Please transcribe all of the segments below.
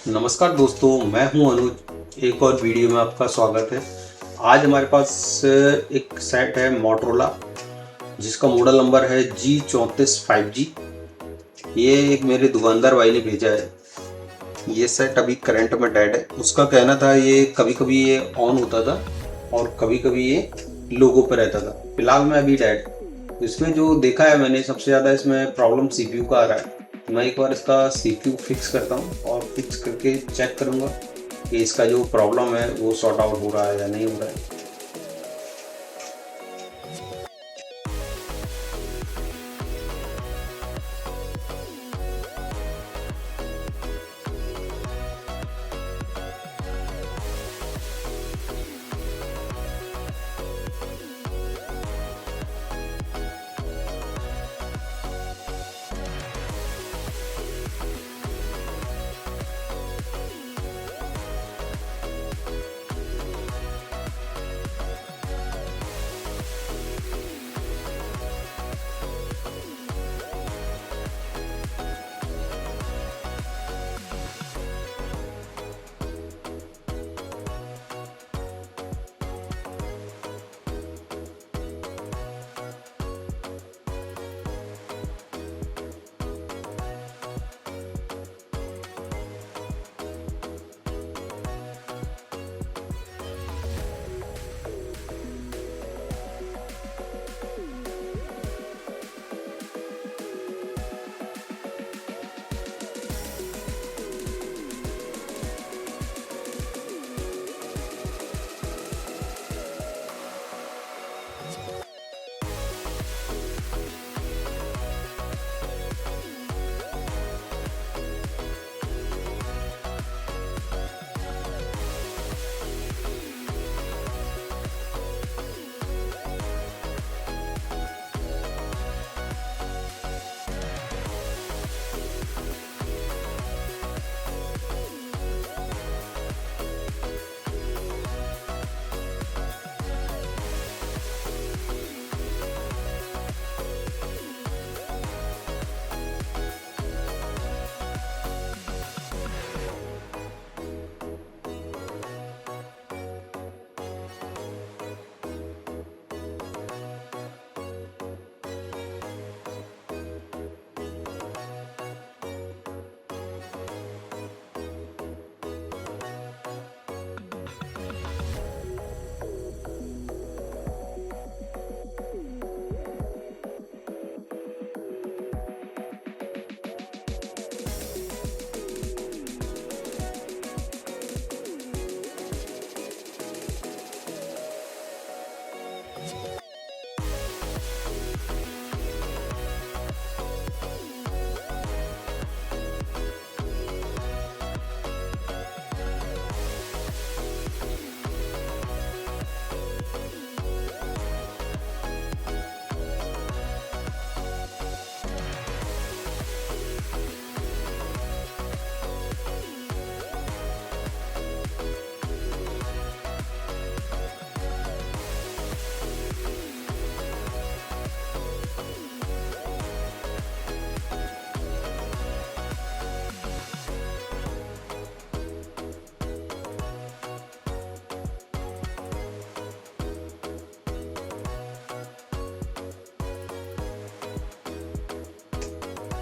नमस्कार दोस्तों, मैं हूं अनुज। एक और वीडियो में आपका स्वागत है। आज हमारे पास एक सेट है मोटरोला, जिसका मॉडल नंबर है G34 5G। ये एक मेरे दुकानदार भाई ने भेजा है। ये सेट अभी करंट में डेड है। उसका कहना था ये कभी कभी ये ऑन होता था और कभी कभी ये लोगो पे रहता था। फिलहाल में अभी डेड। इसमें जो देखा है मैंने, सबसे ज़्यादा इसमें प्रॉब्लम सीपीयू का आ रहा है। मैं एक बार इसका सीपीयू फिक्स करता हूँ और फिक्स करके चेक करूँगा कि इसका जो प्रॉब्लम है वो सॉर्ट आउट हो रहा है या नहीं हो रहा है।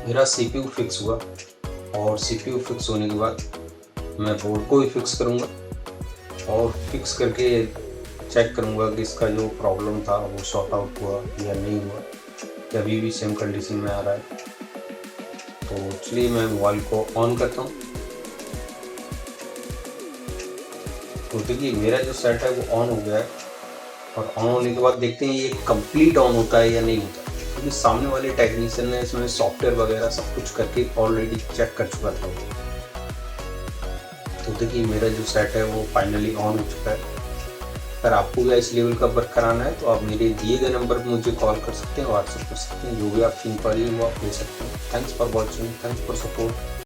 मेरा सीपीयू फिक्स हुआ और सीपीयू फिक्स होने के बाद मैं बोर्ड को भी फिक्स करूँगा और फिक्स करके चेक करूँगा कि इसका जो प्रॉब्लम था वो सॉर्ट आउट हुआ या नहीं हुआ, या अभी भी सेम कंडीशन में आ रहा है। तो चलिए मैं मोबाइल को ऑन करता हूँ। तो देखिए मेरा जो सेट है वो ऑन हो गया है और ऑन होने के बाद देखते हैं ये कंप्लीट ऑन होता है या नहीं होता, क्योंकि सामने वाले टेक्नीशियन ने इसमें सॉफ्टवेयर वगैरह सब कुछ करके ऑलरेडी चेक कर चुका था। तो देखिए मेरा जो सेट है वो फाइनली ऑन हो चुका है। अगर आपको भी इस लेवल का वर्क कराना है तो आप मेरे दिए गए नंबर पर मुझे कॉल कर सकते हैं, व्हाट्सएप कर सकते हैं। जो भी आपकी इंक्वायरी है वो आप ले सकते हैं। Thanks for watching, thanks for support.